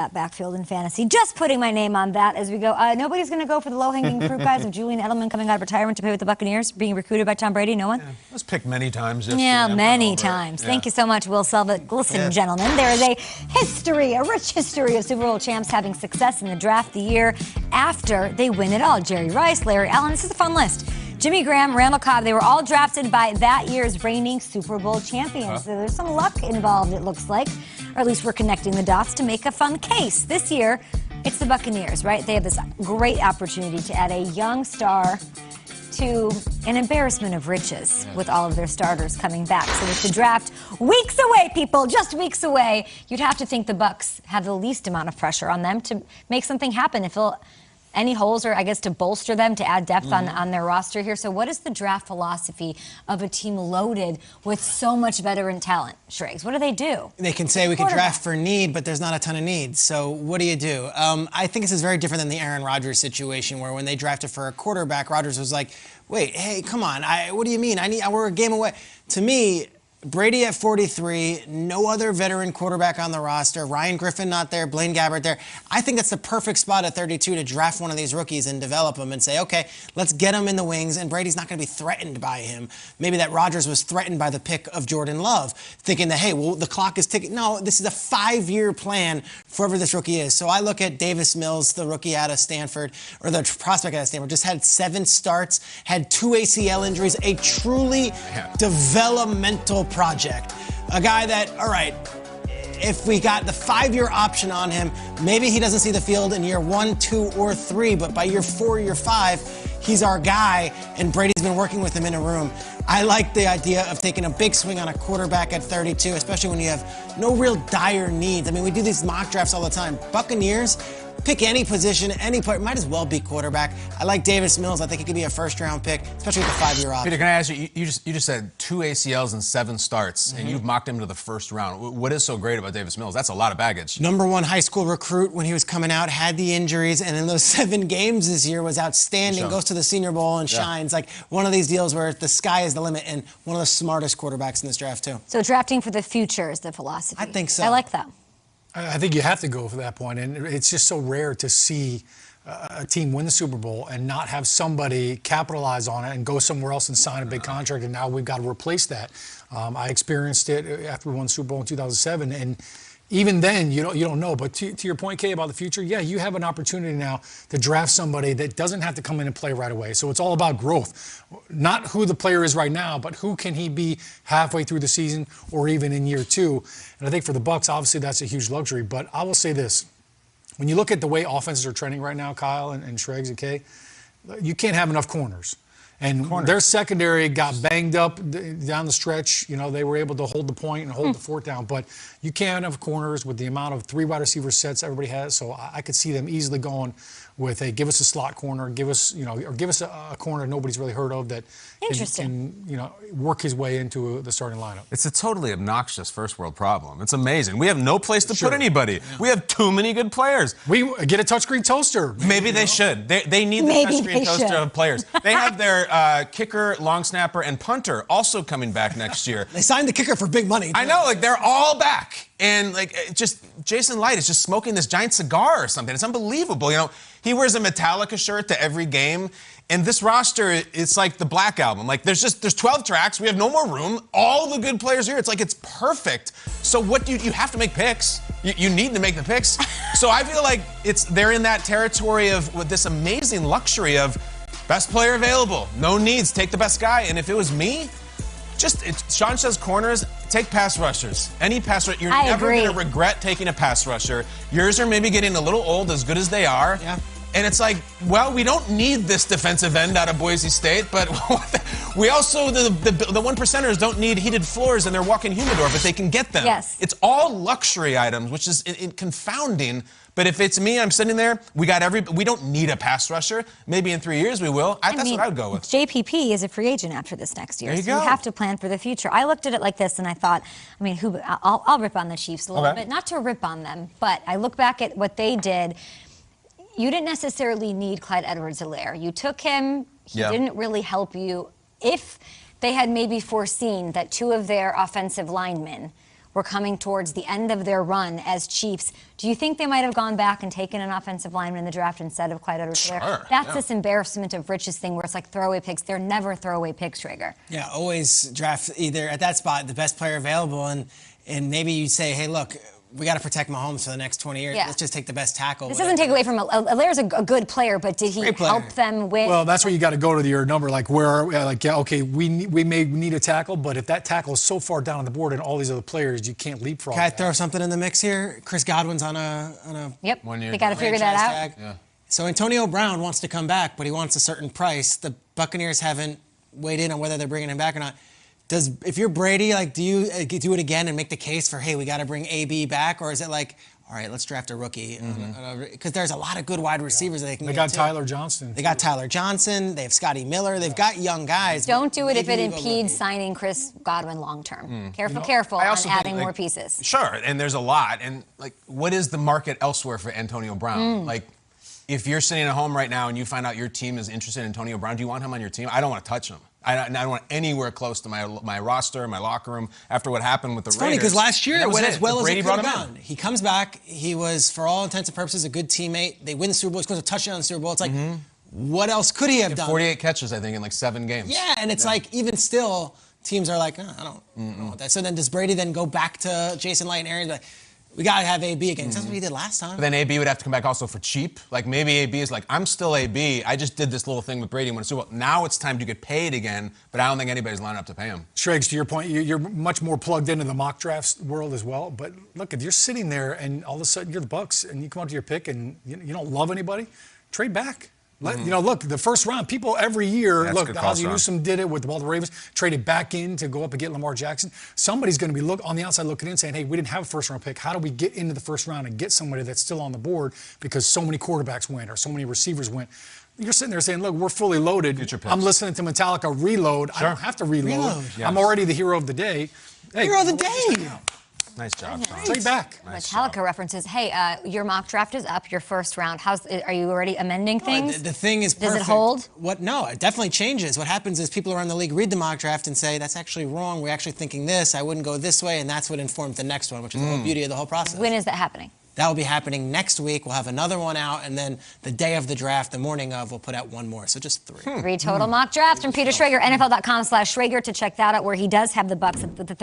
that backfield in fantasy. Just putting my name on that as we go. Nobody's going to go for the low-hanging fruit, guys, of Julian Edelman coming out of retirement to play with the Buccaneers, being recruited by Tom Brady. No one? Yeah, it was picked many times. Yeah, many times. Yeah. Thank you so much, Will Selvett. Listen, gentlemen, there is a rich history of Super Bowl champs having success in the draft the year after they win it all. Jerry Rice, Larry Allen. This is a fun list. Jimmy Graham, Randall Cobb, they were all drafted by that year's reigning Super Bowl champions. So there's some luck involved, it looks like. Or at least we're connecting the dots to make a fun case. This year, it's the Buccaneers, right? They have this great opportunity to add a young star to an embarrassment of riches with all of their starters coming back. So with the draft weeks away, people, just weeks away, you'd have to think the Bucs have the least amount of pressure on them to make something happen. If any holes, or I guess to bolster them, to add depth on their roster here. So what is the draft philosophy of a team loaded with so much veteran talent, Shregs? What do they do? They can say we can draft for need, but there's not a ton of needs. So what do you do? I think this is very different than the Aaron Rodgers situation, where when they drafted for a quarterback, Rodgers was like, wait, hey, come on, what do you mean? We're a game away. To me, Brady at 43, no other veteran quarterback on the roster, Ryan Griffin not there, Blaine Gabbert there. I think that's the perfect spot at 32 to draft one of these rookies and develop them and say, okay, let's get him in the wings, and Brady's not going to be threatened by him. Maybe that Rodgers was threatened by the pick of Jordan Love, thinking that, hey, well, the clock is ticking. No, this is a 5-year plan for whoever this rookie is. So I look at Davis Mills, the rookie out of Stanford, or the prospect out of Stanford, just had 7 starts, had 2 ACL injuries, a truly developmental project. A guy that, all right, if we got the 5-year option on him, maybe he doesn't see the field in year 1, 2, or 3, but by year 4, year 5, he's our guy, and Brady's been working with him in a room. I like the idea of taking a big swing on a quarterback at 32, especially when you have no real dire needs. I mean, we do these mock drafts all the time. Buccaneers, pick any position, any player, might as well be quarterback. I like Davis Mills. I think he could be a first-round pick, especially with the 5-year option. Peter, can I ask you, you just said 2 ACLs and 7 starts, and you've mocked him to the first round. What is so great about Davis Mills? That's a lot of baggage. #1 high school recruit when he was coming out, had the injuries, and in those 7 games this year was outstanding, goes to the Senior Bowl and shines. Like one of these deals where the sky is the limit, and one of the smartest quarterbacks in this draft, too. So drafting for the future is the philosophy. I think so. I like that. I think you have to go for that point, and it's just so rare to see a team win the Super Bowl and not have somebody capitalize on it and go somewhere else and sign a big contract, and now we've got to replace that. I experienced it after we won the Super Bowl in 2007, and even then, you don't know. But to your point, Kay, about the future, yeah, you have an opportunity now to draft somebody that doesn't have to come in and play right away. So it's all about growth. Not who the player is right now, but who can he be halfway through the season or even in year 2. And I think for the Bucs, obviously that's a huge luxury. But I will say this. When you look at the way offenses are trending right now, Kyle and Shregs and Kay, you can't have enough corners. And their secondary got banged up down the stretch. You know, they were able to hold the point and hold the fort down. But you can't have corners with the amount of 3 wide receiver sets everybody has. So I could see them easily going with, hey, give us a slot corner, give us, or give us a corner nobody's really heard of that can, work his way into the starting lineup. It's a totally obnoxious first world problem. It's amazing. We have no place to put anybody. Yeah. We have too many good players. We get a touchscreen toaster. Maybe they should. They need the touchscreen toaster of players. They have their kicker, long snapper, and punter also coming back next year. They signed the kicker for big money, too. I know, like they're all back. And like just Jason Light is just smoking this giant cigar or something. It's unbelievable. He wears a Metallica shirt to every game. And this roster, it's like the Black Album. Like there's 12 tracks. We have no more room. All the good players are here. It's like it's perfect. So what do you have to make picks? You need to make the picks. So I feel like they're in that territory of with this amazing luxury of best player available, no needs, take the best guy. And if it was me, Sean says corners, take pass rushers. Any pass rusher, you're never going to regret taking a pass rusher. Yours are maybe getting a little old, as good as they are. Yeah. And it's like, well, we don't need this defensive end out of Boise State, but we also, the one percenters don't need heated floors in their walk-in humidor, but they can get them. Yes. It's all luxury items, which is confounding. But if it's me, I'm sitting there, we don't need a pass rusher. Maybe in 3 years we will. That's what I would go with. JPP is a free agent after this next year. There you go. You have to plan for the future. I looked at it like this and I thought, I'll rip on the Chiefs a little bit. Not to rip on them, but I look back at what they did. You didn't necessarily need Clyde Edwards-Helaire. You took him. He didn't really help you. If they had maybe foreseen that 2 of their offensive linemen were coming towards the end of their run as Chiefs. Do you think they might have gone back and taken an offensive lineman in the draft instead of Clyde Edwards-Helaire? Sure, That's this embarrassment of riches thing where it's like throwaway picks. They're never throwaway picks, Traeger. Yeah, always draft either at that spot the best player available, and maybe you say, hey, look, we got to protect Mahomes for the next 20 years. Yeah. Let's just take the best tackle. This doesn't take away from Hilaire's a good player, but did he help them win? Well, that's where you got to go to your number. Like, where, like, yeah, okay, we may need a tackle, but if that tackle is so far down on the board and all these other players, you can't leapfrog. Can I throw something in the mix here? Chris Godwin's on a Yep. 1 year. They got to figure that out. tag. Yeah. So Antonio Brown wants to come back, but he wants a certain price. The Buccaneers haven't weighed in on whether they're bringing him back or not. If you're Brady, like, do you do it again and make the case for, hey, we got to bring AB back, or is it like, all right, let's draft a rookie? Because there's a lot of good wide receivers that they can. They get got too. Tyler Johnson. They got Tyler Johnson. They have Scotty Miller. They've got young guys. Don't do it if it Maybe you go impedes rookie. signing Chris Godwin long term. Careful I on also think, adding like, more pieces. Sure, and there's a lot. And like, what is the market elsewhere for Antonio Brown? Like, if you're sitting at home right now and you find out your team is interested in Antonio Brown, do you want him on your team? I don't want to touch him. I don't want anywhere close to my roster, my locker room after what happened with the It's Raiders. funny because last year And that it was went as well as Brady it could brought have him in. gone. He comes back. He was, for all intents and purposes, a good teammate. They win the Super Bowl. He scores a touchdown in the Super Bowl. It's like, what else could he have done? 48 catches, I think, in like 7 games. Yeah, and it's like, even still, teams are like, I don't know that. So then does Brady then go back to Jason Light and Aaron and be like, we got to have AB again? That's what he did last time. But then AB would have to come back also for cheap. Like, maybe AB is like, I'm still AB. I just did this little thing with Brady and won a Super Bowl. Now it's time to get paid again, but I don't think anybody's lining up to pay him. Schrags, to your point, you're much more plugged into the mock drafts world as well. But look, if you're sitting there and all of a sudden you're the Bucs and you come out to your pick and you don't love anybody, trade back. Look, the first round, people every year, That's a good call, Ozzie Sean. Newsome did it with the Baltimore Ravens, traded back in to go up and get Lamar Jackson. Somebody's going to be on the outside looking in saying, hey, we didn't have a first round pick. How do we get into the first round and get somebody that's still on the board because so many quarterbacks went or so many receivers went? You're sitting there saying, look, we're fully loaded. Future picks. I'm listening to Metallica Reload. I don't have to reload. Reload. I'm already the hero of the day. Hey, Hero of the day. Nice job, Sean. trade back. Metallica references. Hey, your mock draft is up. Your first round. Are you already amending things? The thing is Does perfect. it hold? No, it definitely changes. What happens is people around the league read the mock draft and say, that's actually wrong. We're actually thinking this. I wouldn't go this way. And that's what informs the next one, which is the whole beauty of the whole process. When is that happening? That will be happening next week. We'll have another one out. And then the day of the draft, the morning of, we'll put out one more. So just 3. 3 total mock drafts from Peter Schrager. NFL.com/Schrager to check that out, where he does have the Bucs at the